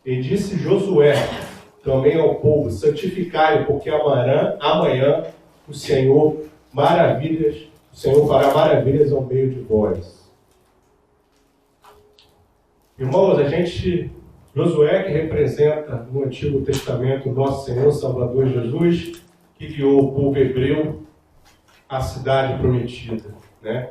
E disse Josué também ao povo: santificai, porque amanhã o Senhor fará maravilhas ao meio de vós. Irmãos, Josué, que representa no Antigo Testamento o nosso Senhor Salvador Jesus, que guiou o povo hebreu à cidade prometida, né?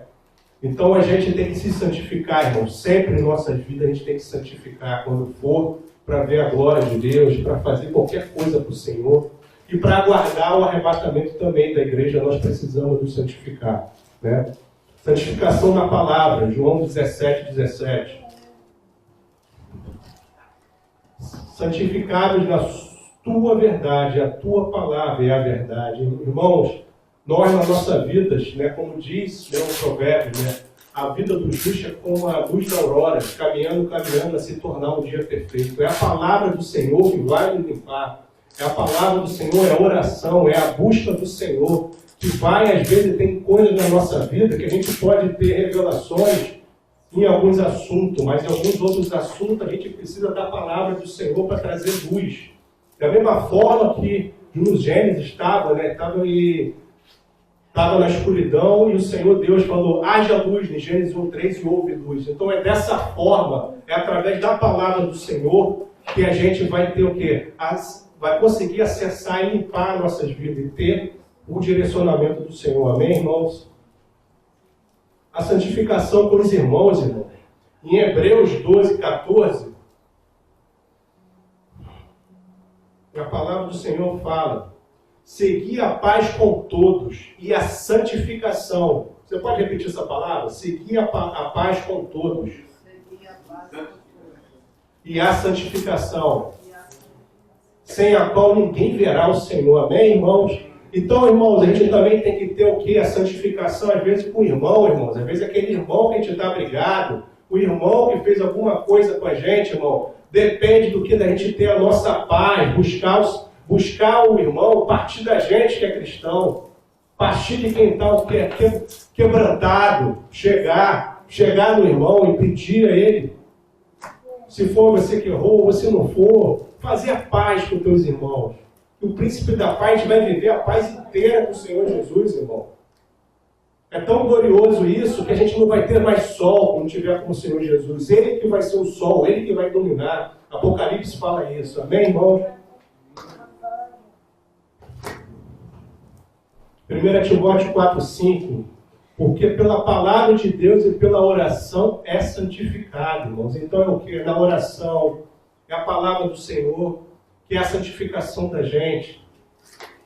Então a gente tem que se santificar, irmão. Sempre em nossas vidas a gente tem que se santificar quando for para ver a glória de Deus, para fazer qualquer coisa para o Senhor e para aguardar o arrebatamento também da igreja. Nós precisamos nos santificar, né? Santificação na palavra, João 17:17. Santificados na tua verdade, a tua palavra é a verdade. Irmãos, nós na nossa vida, né, como diz o provérbio, né, a vida do justo é como a luz da aurora, caminhando a se tornar um dia perfeito. É a palavra do Senhor que vai nos limpar. É a palavra do Senhor, é a oração, é a busca do Senhor, que vai, às vezes, tem coisas na nossa vida que a gente pode ter revelações em alguns assuntos, mas em alguns outros assuntos a gente precisa da palavra do Senhor para trazer luz. Da mesma forma que no Gênesis estava na escuridão e o Senhor Deus falou: haja luz, em Gênesis 1:3, e houve luz. Então é dessa forma, é através da palavra do Senhor que a gente vai ter o quê? Vai conseguir acessar e limpar nossas vidas e ter o direcionamento do Senhor. Amém, irmãos? A santificação com os irmãos. Em Hebreus 12:14, a palavra do Senhor fala: segui a paz com todos e a santificação. Você pode repetir essa palavra? Segui a paz com todos e a santificação, sem a qual ninguém verá o Senhor. Amém, irmãos? Então, irmãos, a gente também tem que ter o quê? A santificação, às vezes, com o irmão, irmãos. Às vezes, aquele irmão que a gente está brigado, o irmão que fez alguma coisa com a gente, irmão, depende do que da gente ter a nossa paz, buscar o irmão, partir da gente que é cristão, partir de quem está quebrantado, chegar no irmão e pedir a ele, se for você que errou ou se não for, fazer a paz com os teus irmãos. E o príncipe da paz, a gente vai viver a paz inteira com o Senhor Jesus, irmão. É tão glorioso isso que a gente não vai ter mais sol quando tiver com o Senhor Jesus. Ele que vai ser o sol, ele que vai dominar. Apocalipse fala isso. Amém, irmãos? 1 Timóteo 4:5, porque pela palavra de Deus e pela oração é santificado, irmãos. Então é o que? Na oração, é a palavra do Senhor, que é a santificação da gente.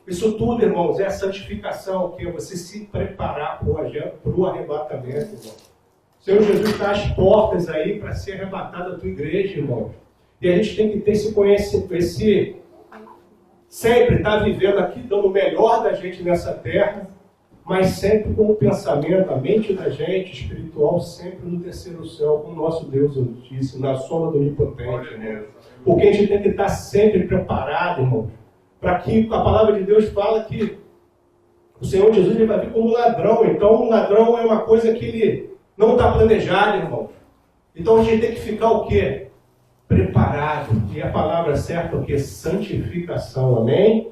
Isso tudo, irmãos, é a santificação, que é você se preparar para o arrebatamento, irmão. O Senhor Jesus está às portas aí para ser arrebatado da tua igreja, irmão. E a gente tem que ter esse conhecimento, sempre estar vivendo aqui, dando o melhor da gente nessa terra, mas sempre com o pensamento, a mente da gente, espiritual, sempre no terceiro céu, com o nosso Deus Altíssimo, na sombra do Onipotente, irmão. Porque a gente tem que estar sempre preparado, irmão, para que a palavra de Deus fala que o Senhor Jesus ele vai vir como ladrão. Então, um ladrão é uma coisa que ele não está planejado, irmão. Então, a gente tem que ficar o quê? Preparado. E a palavra certa é o quê? Santificação. Amém?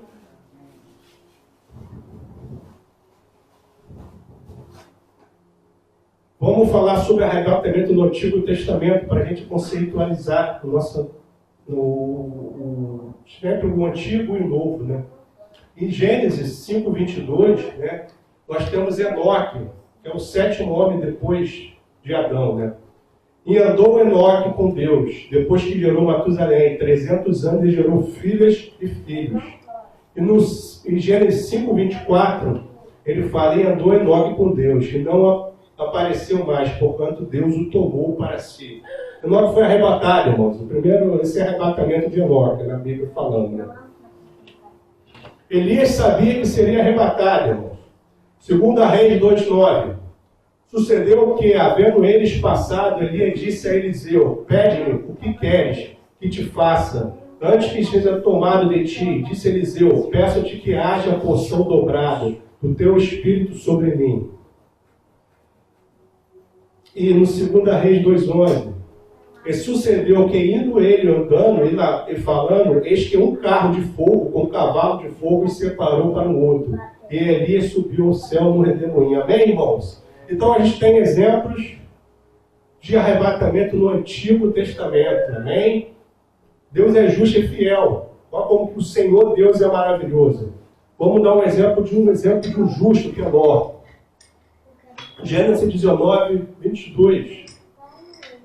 Vamos falar sobre arrebatamento no Antigo Testamento para a gente conceitualizar sempre o Antigo e o Novo, né? Em Gênesis 5:22, né, nós temos Enoque, que é o 7º homem depois de Adão, né? E andou Enoque com Deus, depois que gerou Matusalém, 300 anos, e gerou filhas e filhos. E em Gênesis 5:24, ele fala: e andou Enoque com Deus, e não apareceu mais, porquanto Deus o tomou para si. Enoque foi arrebatado, irmãos. O primeiro, esse arrebatamento de Enoque, na Bíblia falando, né? Elias sabia que seria arrebatado, irmãos. 2 Reis 2:9. Sucedeu que, havendo eles passado, Elias disse a Eliseu: pede-me o que queres que te faça, antes que seja tomado de ti. Disse Eliseu: peço-te que haja porção dobrada do teu espírito sobre mim. E no 2 Reis 2:11, E sucedeu que, indo ele andando e falando, eis que um carro de fogo, com um cavalo de fogo, se separou para o outro. E Elias subiu ao céu no redemoinho. Amém, irmãos? Então a gente tem exemplos de arrebatamento no Antigo Testamento. Amém? Deus é justo e fiel. Olha como que o Senhor Deus é maravilhoso. Vamos dar um exemplo de um justo, que é Ló. Gênesis 19, 22.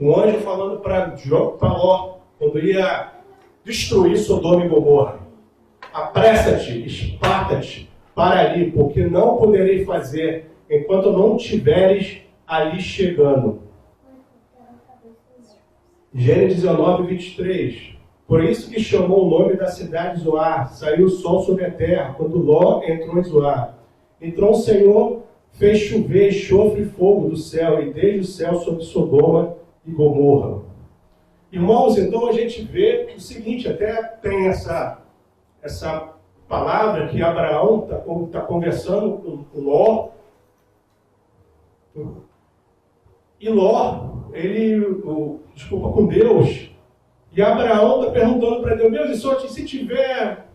Um anjo falando para Ló, quando ia destruir Sodoma e Gomorra. Apressa-te, esparta-te para ali, porque não poderei fazer enquanto não tiveres ali chegando. Gênesis 19, 23. Por isso que chamou o nome da cidade Zoar. Saiu o sol sobre a terra, quando Ló entrou em Zoar. Então o Senhor fez chover enxofre e fogo do céu, e desde o céu sobre Sodoma e Gomorra. Irmãos, então a gente vê o seguinte, até tem essa palavra que Abraão está conversando com Ló. E Ló, com Deus. E Abraão está perguntando para Deus, Deus, e só se tiver...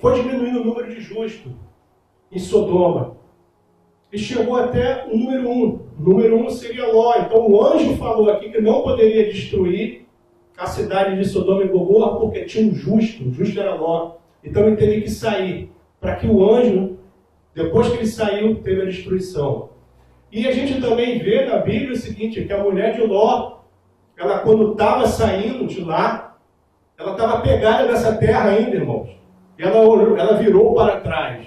Foi diminuindo o número de justos em Sodoma. E chegou até o número 1. O número 1 seria Ló. Então o anjo falou aqui que não poderia destruir a cidade de Sodoma e Gomorra porque tinha um justo. O justo era Ló. Então ele teve que sair. Para que o anjo, depois que ele saiu, teve a destruição. E a gente também vê na Bíblia o seguinte, que a mulher de Ló, ela quando estava saindo de lá, ela estava pegada nessa terra ainda, irmãos. E ela virou para trás.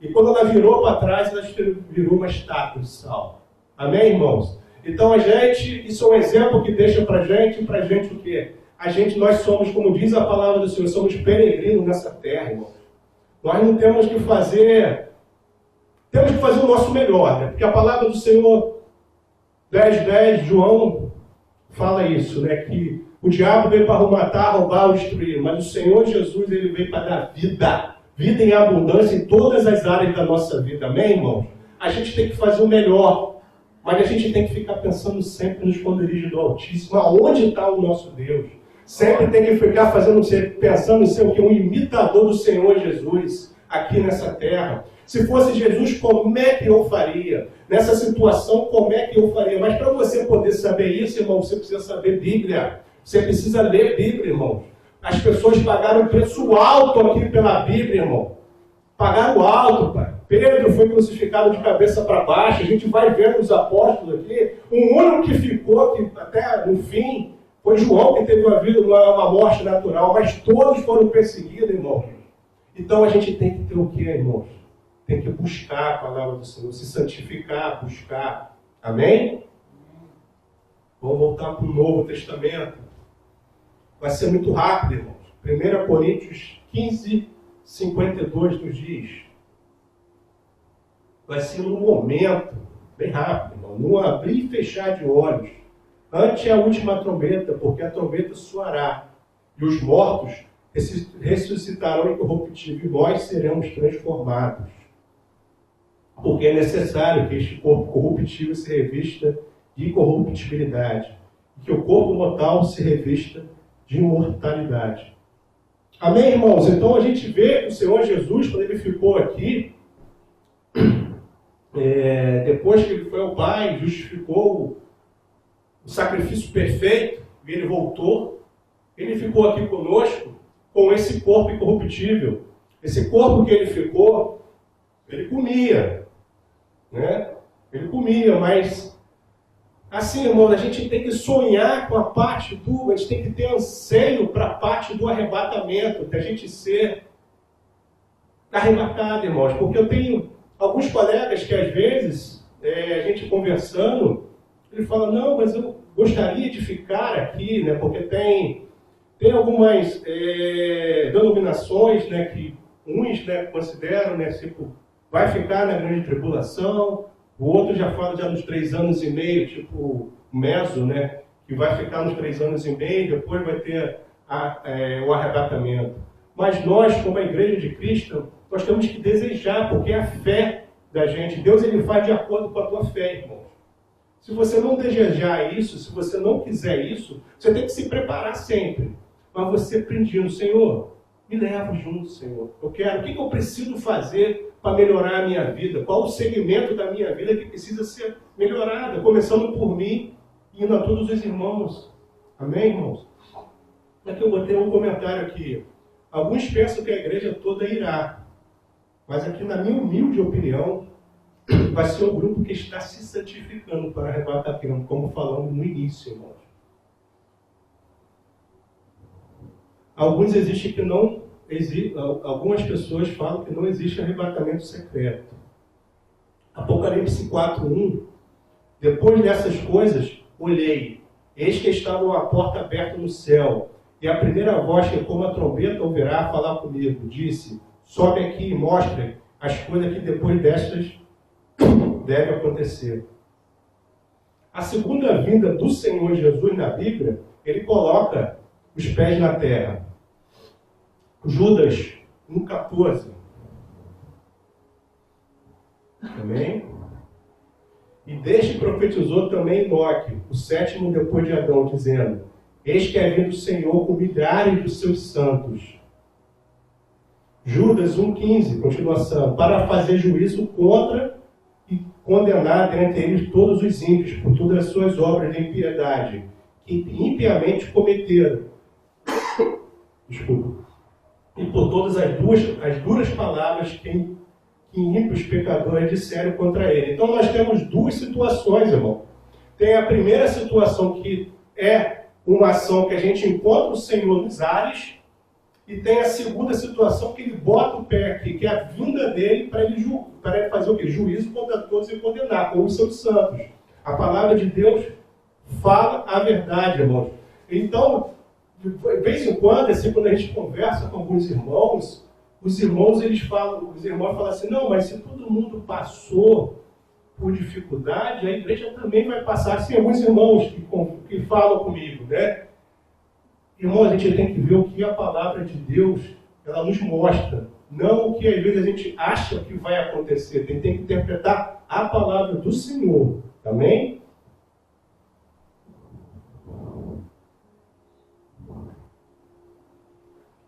E quando ela virou para trás, ela virou uma estátua de sal. Amém, irmãos? Então isso é um exemplo que deixa para a gente o quê? Nós somos, como diz a palavra do Senhor, somos peregrinos nessa terra, irmãos. Nós não temos que fazer o nosso melhor, né? Porque a palavra do Senhor, 10:10, João fala isso, né? Que o diabo veio para matar, roubar ou destruir, mas o Senhor Jesus, ele veio para dar vida em abundância em todas as áreas da nossa vida. Amém, irmãos? A gente tem que fazer o melhor, mas a gente tem que ficar pensando sempre nos esconderijos do Altíssimo. Aonde está o nosso Deus? Sempre tem que ficar pensando em ser um imitador do Senhor Jesus aqui nessa terra. Se fosse Jesus, como é que eu faria? Nessa situação, como é que eu faria? Mas para você poder saber isso, irmão, você precisa saber Bíblia. Você precisa ler Bíblia, irmão. As pessoas pagaram um preço alto aqui pela Bíblia, irmão. Pagaram alto, pai. Pedro foi crucificado de cabeça para baixo. A gente vai vendo os apóstolos aqui. O único que ficou, que até no fim, foi João, que teve uma morte natural. Mas todos foram perseguidos, irmão. Então a gente tem que ter o quê, irmãos? Tem que buscar a palavra do Senhor, se santificar, buscar. Amém? Vamos voltar para o Novo Testamento. Vai ser muito rápido, irmãos. 1 Coríntios 15, 52 nos diz. Vai ser um momento, bem rápido, irmão. Num abrir e fechar de olhos. Ante a última trombeta, porque a trombeta soará. E os mortos ressuscitarão incorruptível, e nós seremos transformados. Porque é necessário que este corpo corruptível se revista de incorruptibilidade, e que o corpo mortal se revista de imortalidade. Amém, irmãos? Então a gente vê que o Senhor Jesus, quando ele ficou aqui, depois que ele foi ao Pai, justificou o sacrifício perfeito, e ele voltou, ele ficou aqui conosco com esse corpo incorruptível. Esse corpo que ele ficou, ele comia, né? Ele comia, mas assim, irmão, a gente tem que sonhar com a parte a gente tem que ter anseio para a parte do arrebatamento, da gente ser arrebatado, irmãos. Porque eu tenho alguns colegas que às vezes, a gente conversando, ele fala, não, mas eu gostaria de ficar aqui, né? Porque tem algumas denominações, né, que uns, né, consideram, né, tipo, vai ficar na grande tribulação, o outro já fala já nos 3 anos e meio, tipo meso, né, que vai ficar nos 3 anos e meio, depois vai ter o arrebatamento. Mas nós, como a igreja de Cristo, nós temos que desejar, porque é a fé da gente. Deus, ele faz de acordo com a tua fé, irmãos. Se você não desejar isso, se você não quiser isso, você tem que se preparar sempre. Mas você pedindo, Senhor, me leva junto, Senhor. Eu quero, o que eu preciso fazer para melhorar a minha vida? Qual o segmento da minha vida que precisa ser melhorado? Começando por mim e indo a todos os irmãos. Amém, irmãos? Aqui eu botei um comentário aqui. Alguns pensam que a igreja toda irá. Mas aqui, na minha humilde opinião, vai ser um grupo que está se santificando para arrebatamento, como falamos no início, irmãos. Alguns existem que não algumas pessoas falam que não existe arrebatamento secreto. Apocalipse 4:1. Depois dessas coisas, olhei, eis que estava a porta aberta no céu, e a primeira voz que como a trombeta ouvirá falar comigo, disse: sobe aqui e mostre as coisas que depois destas deve acontecer. A segunda vinda do Senhor Jesus na Bíblia, ele coloca os pés na terra. Judas 1,14. Amém? E deste profetizou também Enoque, o sétimo depois de Adão, dizendo: eis que é vindo o Senhor com milhares dos seus santos. Judas 1,15, continuação, para fazer juízo contra e condenar dentre eles todos os ímpios por todas as suas obras de impiedade, que impiamente cometeram. Desculpa. E por todas as duras palavras que ímpios pecadores disseram contra ele. Então nós temos duas situações, irmão. Tem a primeira situação que é uma ação que a gente encontra o Senhor nos ares, e tem a segunda situação que ele bota o pé aqui, que é a vinda dele para ele fazer o quê? Juízo contra todos e condenar, como os seus santos. A palavra de Deus fala a verdade, irmãos. Então, de vez em quando, assim, quando a gente conversa com alguns irmãos, os irmãos falam assim: não, mas se todo mundo passou por dificuldade, a igreja também vai passar. Assim, alguns irmãos que falam comigo, né? Irmãos, a gente tem que ver o que a palavra de Deus ela nos mostra, não o que às vezes a gente acha que vai acontecer. Tem que interpretar a palavra do Senhor. Amém?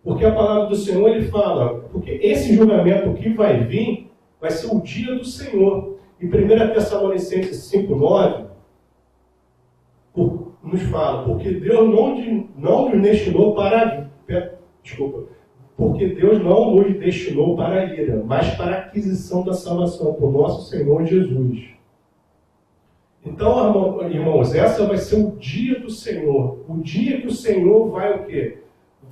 Porque a palavra do Senhor, ele fala, porque esse julgamento que vai vir, vai ser o dia do Senhor. Em 1 Tessalonicenses 5,9, nos fala, porque Deus não nos destinou para... Desculpa. Porque Deus não nos destinou para a ira, mas para a aquisição da salvação por nosso Senhor Jesus. Então, irmãos, essa vai ser o dia do Senhor. O dia que o Senhor vai o quê?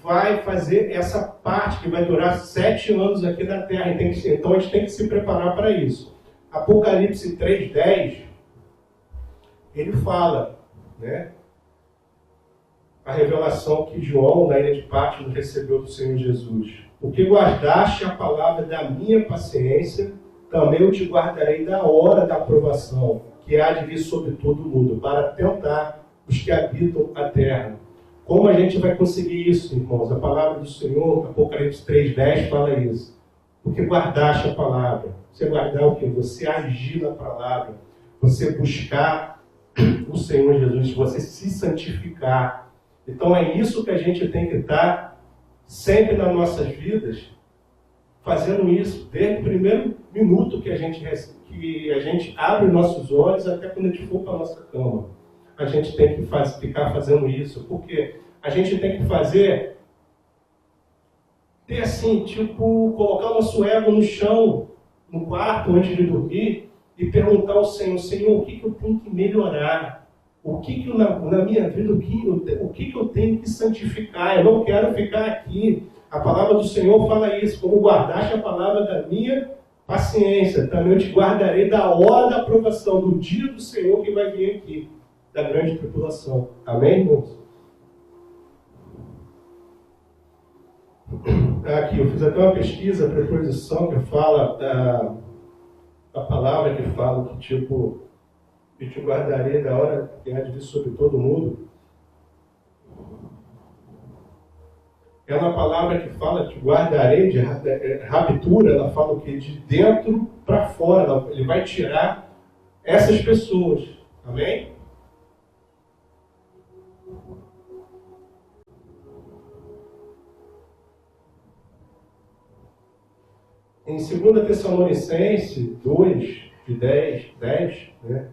Vai fazer essa parte que vai durar 7 anos aqui na Terra. Então a gente tem que se preparar para isso. Apocalipse 3,10, ele fala, né? A revelação que João, na ilha de Patmos, recebeu do Senhor Jesus. Porque guardaste a palavra da minha paciência, também eu te guardarei da hora da aprovação, que há de vir sobre todo mundo, para tentar os que habitam a terra. Como a gente vai conseguir isso, irmãos? A palavra do Senhor, Apocalipse 3,10, fala isso. Porque guardaste a palavra. Você guardar o quê? Você agir na palavra. Você buscar o Senhor Jesus. Você se santificar. Então é isso que a gente tem que estar sempre nas nossas vidas, fazendo isso desde o primeiro minuto que a gente abre nossos olhos até quando a gente for para a nossa cama. A gente tem que ficar fazendo isso, porque a gente tem que ter assim, tipo, colocar o nosso ego no chão, no quarto, antes de dormir, e perguntar ao Senhor: Senhor, o que eu tenho que melhorar? O que na minha vida, o que eu tenho que santificar? Eu não quero ficar aqui. A palavra do Senhor fala isso: como guardaste a palavra da minha paciência, também eu te guardarei da hora da aprovação, do dia do Senhor que vai vir aqui, da grande tribulação. Amém, irmãos? Aqui, eu fiz até uma pesquisa, preposição, que fala da palavra que fala que, tipo, eu te guardarei da hora que há de vir sobre todo mundo. É uma palavra que fala que guardarei de raptura, ela fala o quê? De dentro para fora. Ele vai tirar essas pessoas. Amém? Em 2 Tessalonicenses 2, de 10, né?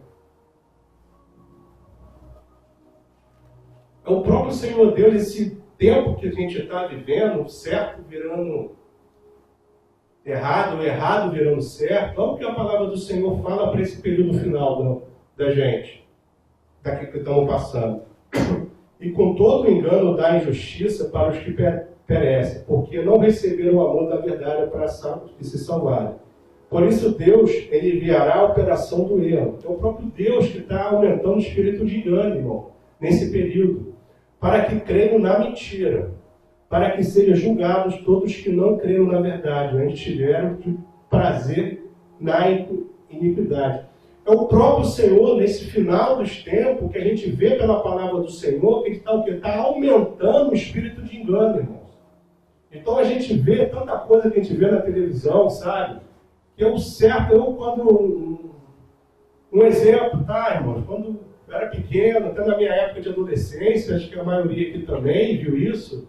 É o próprio Senhor Deus, esse tempo que a gente está vivendo, certo virando errado, errado virando certo. Olha o que a palavra do Senhor fala para esse período final da gente, daqui que estamos passando. E com todo o engano dá injustiça para os que perecem, porque não receberam o amor da verdade para se salvarem. Por isso Deus, Ele enviará a operação do erro. É o próprio Deus que está aumentando o espírito de engano, irmão, nesse período, para que creiam na mentira, para que sejam julgados todos que não creram na verdade, antes tiveram prazer na iniquidade. É o próprio Senhor, nesse final dos tempos, que a gente vê pela palavra do Senhor, que Ele está o quê? Está aumentando o espírito de engano, irmãos. Então a gente vê tanta coisa que a gente vê na televisão, sabe? Que é o certo, um exemplo, tá, irmãos? Quando eu era pequeno, até na minha época de adolescência, acho que a maioria aqui também viu isso.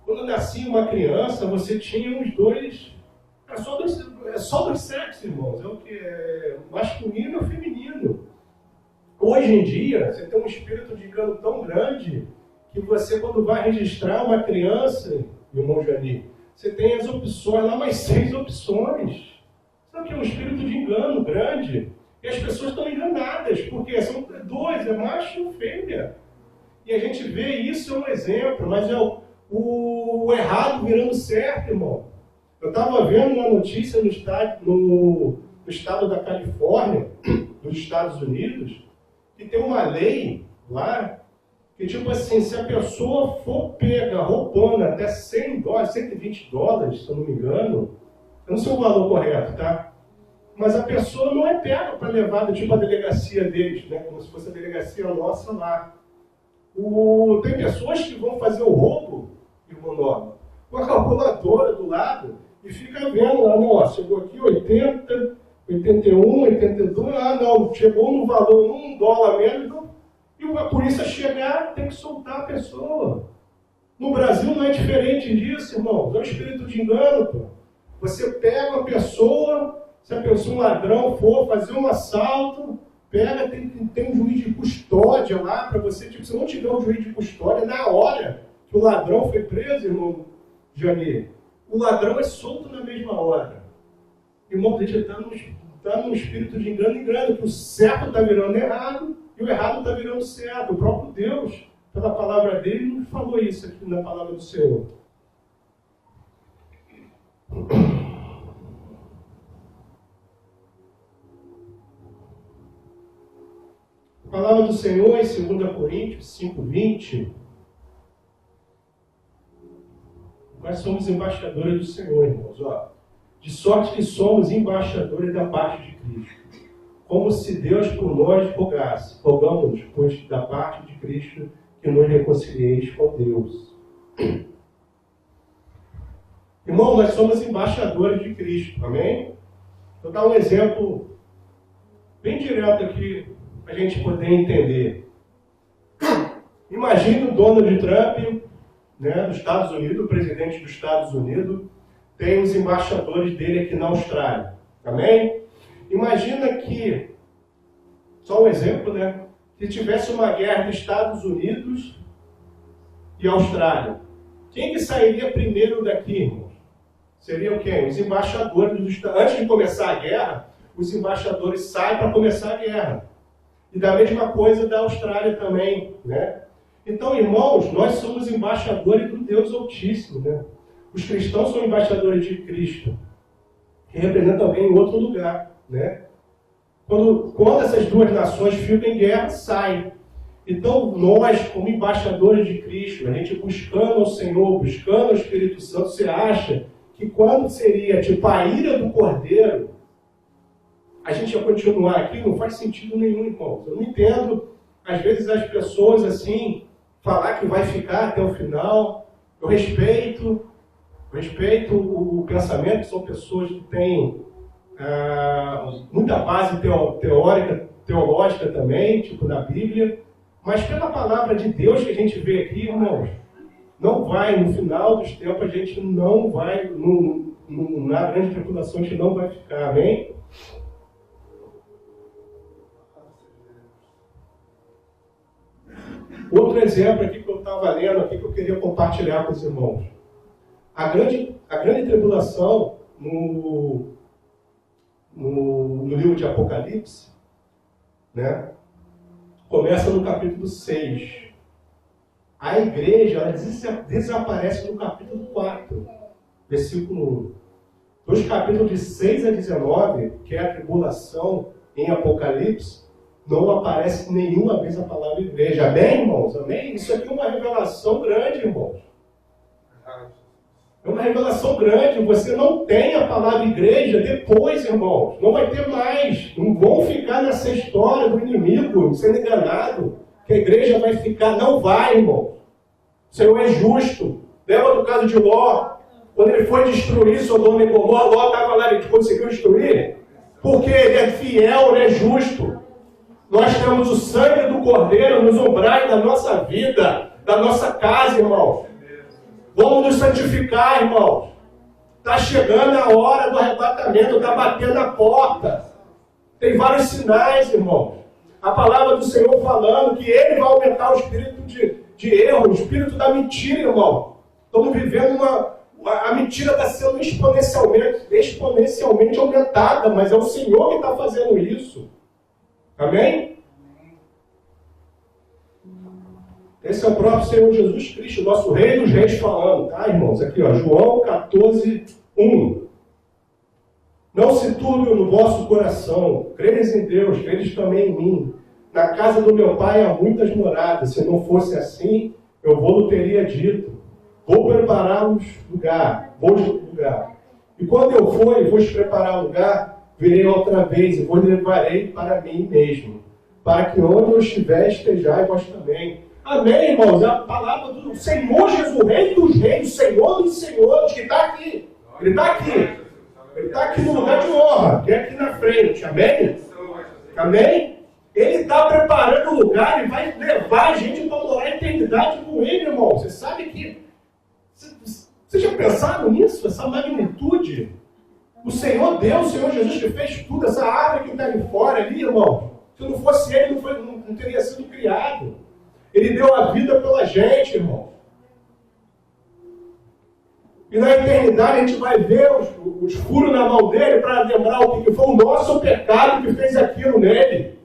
Quando nascia uma criança, você tinha os dois. É só dois sexos, irmãos. É o que é masculino e feminino. Hoje em dia, você tem um espírito de engano tão grande que você, quando vai registrar uma criança, irmão Jani, você tem as opções lá, mais 6 opções. Sabe que é um espírito de engano grande? E as pessoas estão enganadas, porque são dois, é macho e fêmea. E a gente vê isso, é um exemplo, mas é o errado virando certo, irmão. Eu estava vendo uma notícia no estado da Califórnia, dos Estados Unidos, que tem uma lei lá, que tipo assim, se a pessoa for pega roubando até $100, $120, se eu não me engano, eu não sei o valor correto, tá? Mas a pessoa não é pega para levar, tipo a delegacia deles, né? Como se fosse a delegacia nossa lá. Tem pessoas que vão fazer o roubo, irmão Norma, com a calculadora do lado e fica vendo lá, não, ó, chegou aqui 80, 81, 82, não, chegou no valor $1 menos, e a polícia chegar, tem que soltar a pessoa. No Brasil não é diferente disso, irmão. É um espírito de engano, pô. Você pega uma pessoa, se a pessoa, um ladrão, for fazer um assalto, pega, tem um juiz de custódia lá para você, tipo, se não tiver um juiz de custódia, na hora que o ladrão foi preso, irmão Jani, o ladrão é solto na mesma hora. Irmão, a gente está num espírito de engano, que o certo está virando errado e o errado está virando certo. O próprio Deus, pela palavra dele, nos falou isso aqui na palavra do Senhor. A palavra do Senhor em 2 Coríntios 5:20. Nós somos embaixadores do Senhor, irmãos. Ó. De sorte que somos embaixadores da parte de Cristo. Como se Deus por nós rogasse. Rogamos, pois, da parte de Cristo, que nos reconcilieis com Deus. Irmão, nós somos embaixadores de Cristo. Amém? Vou dar um exemplo bem direto aqui, para a gente poder entender. Imagine o Donald Trump, né, dos Estados Unidos, o presidente dos Estados Unidos, tem os embaixadores dele aqui na Austrália. Amém? Imagina que, só um exemplo, né? Se tivesse uma guerra dos Estados Unidos e Austrália, quem que sairia primeiro daqui, irmãos? Seriam quem? Os embaixadores dos Estados Unidos. Antes de começar a guerra, os embaixadores saem para começar a guerra. E da mesma coisa da Austrália também, né? Então, irmãos, nós somos embaixadores do Deus Altíssimo, né? Os cristãos são embaixadores de Cristo, que representa alguém em outro lugar, né? Quando essas duas nações ficam em guerra, saem. Então, nós, como embaixadores de Cristo, a gente buscando o Senhor, buscando o Espírito Santo, você acha que quando seria tipo a ira do Cordeiro, a gente ia continuar aqui? Não faz sentido nenhum, irmãos. Eu não entendo, às vezes, as pessoas assim, falar que vai ficar até o final. Eu respeito o pensamento, são pessoas que têm muita base teórica teológica também, tipo na Bíblia, mas pela palavra de Deus que a gente vê aqui, irmãos, não vai, no final dos tempos, a gente não vai, na grande tribulação, a gente não vai ficar, amém? Outro exemplo aqui que eu estava lendo, aqui que eu queria compartilhar com os irmãos. A grande tribulação, no livro de Apocalipse, né, começa no capítulo 6. A igreja ela desaparece no capítulo 4, versículo 1. Dos capítulos de 6 a 19, que é a tribulação em Apocalipse, não aparece nenhuma vez a palavra igreja. Amém, irmãos? Amém? Isso aqui é uma revelação grande, irmãos. É uma revelação grande. Você não tem a palavra igreja depois, irmãos. Não vai ter mais. Não vão ficar nessa história do inimigo sendo enganado. Que a igreja vai ficar. Não vai, irmãos. O Senhor é justo. Lembra do caso de Ló? Quando ele foi destruir Sodoma e Gomorra, Ló estava lá, ele conseguiu destruir. Porque ele é fiel, ele é justo. Nós temos o sangue do Cordeiro nos umbrais da nossa vida, da nossa casa, irmãos. Vamos nos santificar, irmãos. Está chegando a hora do arrebatamento, está batendo a porta. Tem vários sinais, irmãos. A palavra do Senhor falando que Ele vai aumentar o espírito de erro, o espírito da mentira, irmão. Estamos vivendo a mentira está sendo exponencialmente aumentada, mas é o Senhor que está fazendo isso. Amém? Esse é o próprio Senhor Jesus Cristo, nosso Rei dos Reis falando, tá, irmãos? Aqui, ó, João 14, 1. Não se turbe no vosso coração, credes em Deus, credes também em mim. Na casa do meu Pai há muitas moradas, se não fosse assim, eu vou-lhe teria dito. Vou preparar-vos lugar. E quando eu for e vos preparar lugar, virei outra vez e vos levarei para mim mesmo, para que onde eu estiver, estejai vós também. Amém, irmãos? É a palavra do Senhor Jesus, Rei dos Reis, Senhor dos Senhores, que está aqui. Ele está aqui. Ele está aqui no lugar de honra, que é aqui na frente. Amém? Amém? Ele está preparando o lugar e vai levar a gente para morar a eternidade com Ele, irmão. Você sabe que... Vocês já pensaram nisso? Essa magnitude? O Senhor Deus, o Senhor Jesus que fez tudo, essa árvore que está ali fora, ali, irmão. Se não fosse Ele, não teria sido criado. Ele deu a vida pela gente, irmão. E na eternidade a gente vai ver os furos na mão dele para lembrar o que foi o nosso pecado que fez aquilo nele.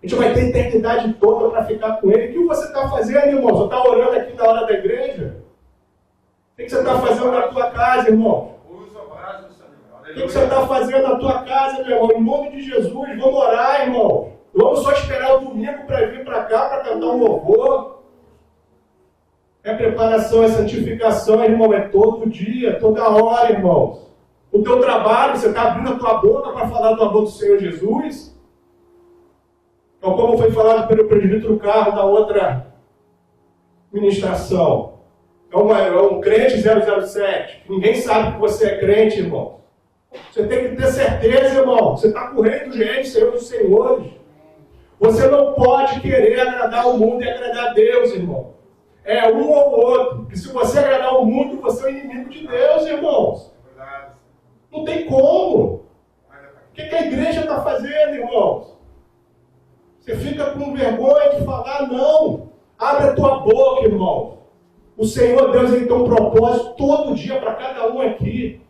A gente vai ter a eternidade toda para ficar com ele. O que você está fazendo, irmão? Você está orando aqui na hora da igreja? O que você está fazendo na tua casa, irmão? O que você está fazendo na tua casa, meu irmão? Em nome de Jesus, vamos orar, irmão. Vamos só esperar o domingo para vir para cá, para cantar um louvor. É preparação, é santificação, irmão. É todo dia, toda hora, irmãos. O teu trabalho, você está abrindo a tua boca para falar do amor do Senhor Jesus? Então, como foi falado pelo presbítero Carlos da outra ministração, é um crente 007. Ninguém sabe que você é crente, irmão. Você tem que ter certeza, irmão. Você está com o Rei dos Reis, Senhor dos Senhores. Você não pode querer agradar o mundo e agradar a Deus, irmão. É um ou outro. Porque se você agradar o mundo, você é o inimigo de Deus, irmãos. Não tem como. O que a igreja está fazendo, irmãos? Você fica com vergonha de falar, não. Abre a tua boca, irmão. O Senhor Deus ele tem um propósito todo dia para cada um aqui.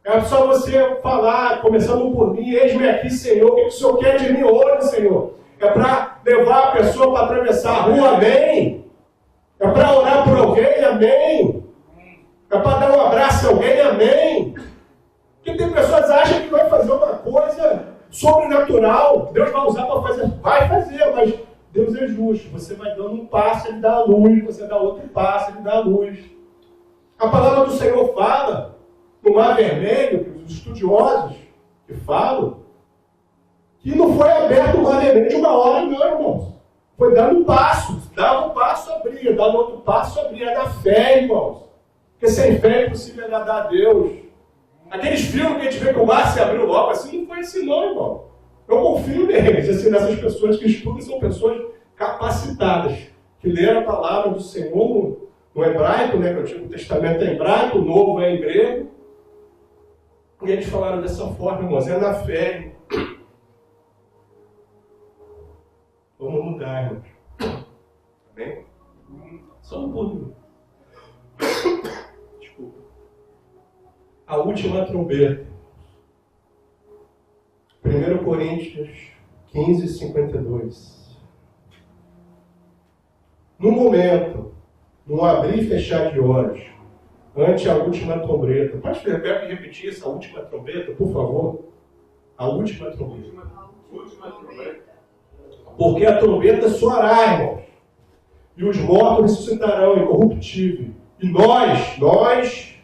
É só você falar, começando por mim, eis-me aqui, Senhor. O que o Senhor quer de mim hoje, Senhor? É para levar a pessoa para atravessar a rua, amém? É para orar por alguém, amém? É para dar um abraço a alguém, amém? Porque tem pessoas que acham que vai fazer uma coisa sobrenatural. Deus vai usar para fazer. Vai fazer, mas Deus é justo. Você vai dando um passo, Ele dá a luz. Você dá outro passo, Ele dá a luz. A palavra do Senhor fala, no Mar Vermelho, os estudiosos que falam, que não foi aberto o Mar Vermelho de uma hora, não, irmãos. Foi dando um passo. Dava um passo, abria. Dava outro passo, abria. É da fé, irmãos. Porque sem fé é impossível agradar a Deus. Aqueles filmes que a gente vê que o mar se abriu logo assim, não foi assim não, irmão. Eu confio neles, assim, nessas pessoas que estudam, são pessoas capacitadas, que leram a palavra do Senhor no hebraico, né, que o Antigo Testamento é hebraico, o Novo é em grego. E eles falaram dessa forma, irmãos, é na fé. Vamos mudar, irmãos. Amém? Só um pouquinho. Desculpa. A última trombeta. 1 Coríntios 15, 52. No momento, num abrir e fechar de olhos, ante a última trombeta. Pode repetir essa última trombeta, por favor? A última trombeta. Porque a trombeta soará, irmãos. E os mortos ressuscitarão incorruptível. E nós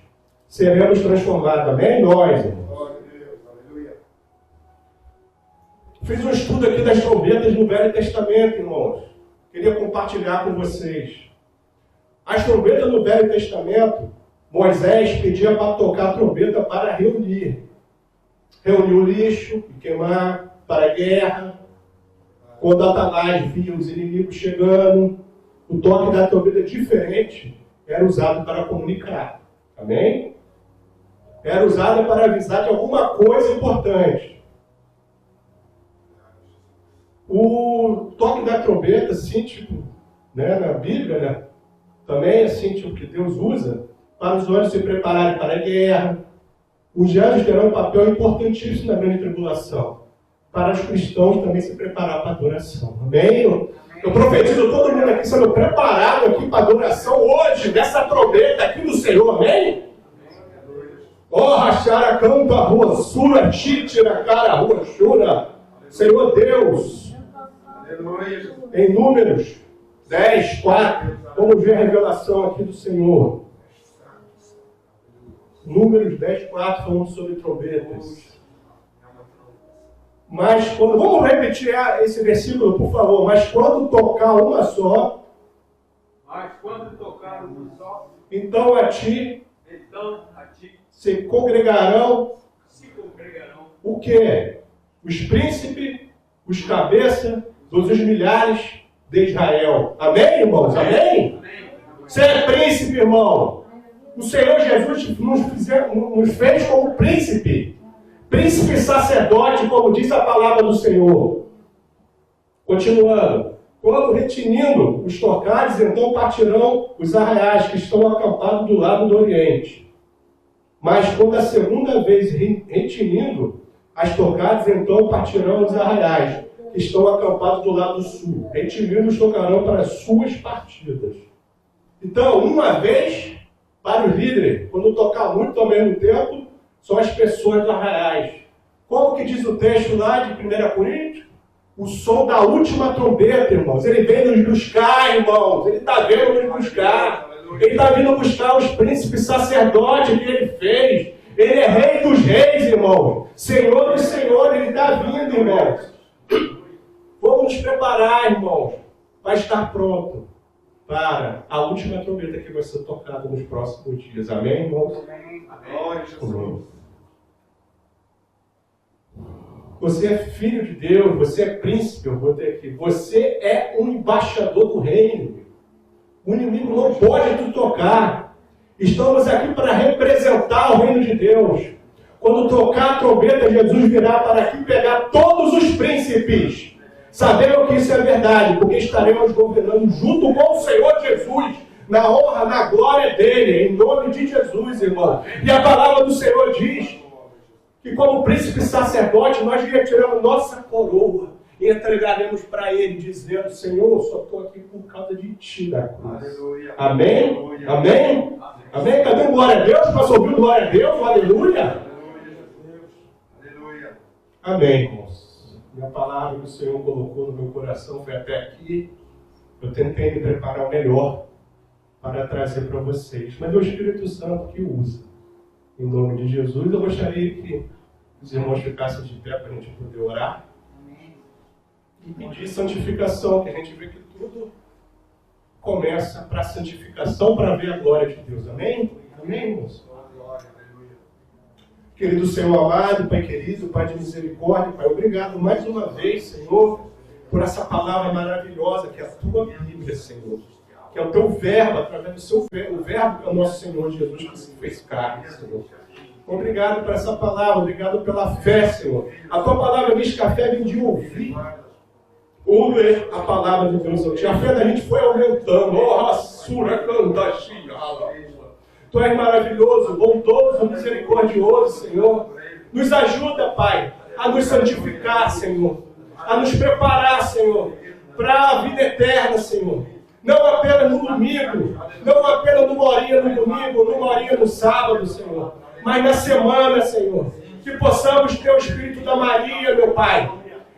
seremos transformados. Amém? Nós, irmãos. Fiz um estudo aqui das trombetas no Velho Testamento, irmãos. Queria compartilhar com vocês. As trombetas no Velho Testamento, Moisés pedia para tocar a trombeta para reunir. Reunir o lixo e queimar para a guerra. Quando Satanás via os inimigos chegando, o toque da trombeta diferente era usado para comunicar. Amém? Era usado para avisar de alguma coisa importante. O toque da trombeta, assim, tipo, né, na Bíblia, né, também, assim, tipo, que Deus usa para os anjos se prepararem para a guerra. Os anjos terão um papel importantíssimo na grande tribulação. Para os cristãos também se preparar para a adoração. Amém? Eu profetizo todo mundo aqui sendo preparado aqui para a adoração hoje, nessa trombeta aqui do Senhor. Amém? Oh, rachara, canta, rua, sura, títira, cara, rua, chura. Senhor Deus. Em Números 10, 4, vamos ver a revelação aqui do Senhor. Números 10, 4, falando sobre trombetas. Mas quando, vamos repetir esse versículo, por favor. Mas quando tocar uma só, então a ti se congregarão o quê? Os príncipes, os cabeças dos milhares de Israel. Amém, irmãos? Amém? Você é príncipe, irmão. O Senhor Jesus nos fez como príncipe. Príncipe sacerdote, como diz a palavra do Senhor. Continuando. Quando retinindo os tocares, então partirão os arraiais que estão acampados do lado do oriente. Mas quando a segunda vez retinindo as tocares, então partirão os arraiais que estão acampados do lado sul. Retinindo os tocarão para as suas partidas. Então, uma vez, para os líderes, quando tocar muito ao mesmo tempo, são as pessoas dos arraiais. Como que diz o texto lá de 1 Coríntios? O som da última trombeta, irmãos. Ele vem nos buscar, irmãos. Ele está vindo nos buscar. Ele está vindo buscar os príncipes sacerdotes que ele fez. Ele é rei dos reis, irmãos. Senhor dos senhores, ele está vindo, irmãos. Vamos nos preparar, irmãos, para estar pronto para a última trombeta que vai ser tocada nos próximos dias. Amém, irmãos? Amém. Você é filho de Deus, você é príncipe, eu vou ter aqui. Você é um embaixador do reino. O inimigo não pode te tocar. Estamos aqui para representar o reino de Deus. Quando tocar a trombeta, Jesus virá para aqui pegar todos os príncipes. Sabemos que isso é verdade, porque estaremos governando junto com o Senhor Jesus, na honra, na glória dele, em nome de Jesus, irmão. E a palavra do Senhor diz que como príncipe sacerdote, nós retiramos nossa coroa e entregaremos para ele, dizendo: Senhor, só estou aqui por causa de ti na cruz. Aleluia. Amém? Aleluia. Amém? Amém? Cadê o glória a Deus? Posso ouvir glória a Deus? Aleluia. Aleluia. Amém, irmãos. E a palavra que o Senhor colocou no meu coração foi até aqui. Eu tentei me preparar o melhor para trazer para vocês. Mas é o Espírito Santo que usa. Em nome de Jesus, eu gostaria que os irmãos ficassem de pé para a gente poder orar. E pedir santificação, que a gente vê que tudo começa para a santificação, para ver a glória de Deus. Amém? Amém, irmãos? Querido Senhor amado, Pai querido, Pai de misericórdia, Pai, obrigado mais uma vez, Senhor, por essa palavra maravilhosa que é a Tua Bíblia, Senhor. Que é o Teu verbo, através do Seu verbo, o verbo que é o nosso Senhor Jesus, que se fez carne, Senhor. Obrigado por essa palavra, obrigado pela fé, Senhor. A Tua palavra diz que a fé vem de ouvir a palavra de Deus. A fé da gente foi aumentando. Tu és maravilhoso, bondoso, misericordioso, Senhor. Nos ajuda, Pai, a nos santificar, Senhor. A nos preparar, Senhor, para a vida eterna, Senhor. Não apenas no domingo, não apenas numa horinha no domingo, numa horinha no sábado, Senhor. Mas na semana, Senhor. Que possamos ter o Espírito da Maria, meu Pai.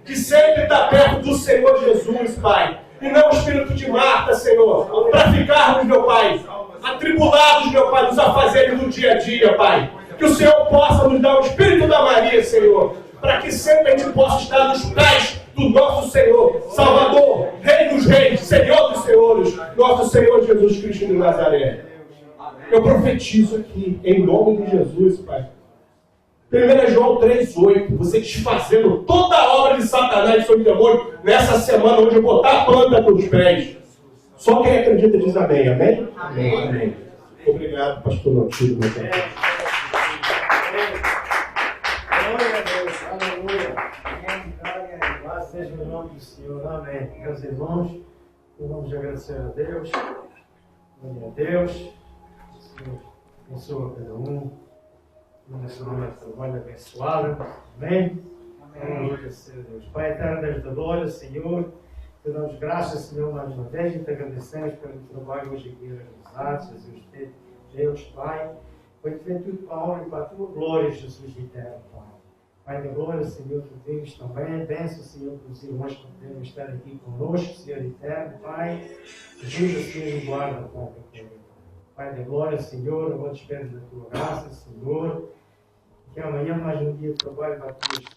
Que sempre está perto do Senhor Jesus, Pai. E não o Espírito de Marta, Senhor. Para ficarmos, meu Pai, atribulados, meu Pai, nos afazeres do dia a dia, Pai. Que o Senhor possa nos dar o Espírito da Maria, Senhor. Para que sempre a gente possa estar nos pés do nosso Senhor, Salvador, Rei dos Reis, Senhor dos Senhores, nosso Senhor Jesus Cristo de Nazaré. Eu profetizo aqui, em nome de Jesus, Pai. 1 João 3,8, você desfazendo toda a obra de Satanás e seu demônio nessa semana onde eu botar a planta nos pés. Só quem acredita diz amém, amém? Amém. Amém. Obrigado, pastor Nautilus, meu Deus. Glória a Deus, aleluia. Glória seja o nome do Senhor, amém. Meus irmãos, vamos agradecer a Deus. Glória a Deus. O Senhor abençoa cada um. Nesse momento de trabalho abençoado. Amém? Amém. Glória a Deus. Pai eterno, Deus da glória, Senhor. Te damos graças, Senhor, mais uma vez, e te agradecemos pelo trabalho hoje aqui realizado, Jesus, Deus, Pai. Foi feito tudo para a honra e para a tua glória, Jesus eterno, Pai. Pai da glória, Senhor, tu tens também, benção, Senhor, para os irmãos que podemos estar aqui conosco, Senhor eterno, Pai. Ajuda, Senhor, e guarda, Pai. Pai da glória, Senhor, eu vou te pedir da tua graça, Senhor. Que amanhã mais um dia de trabalho para a tua história.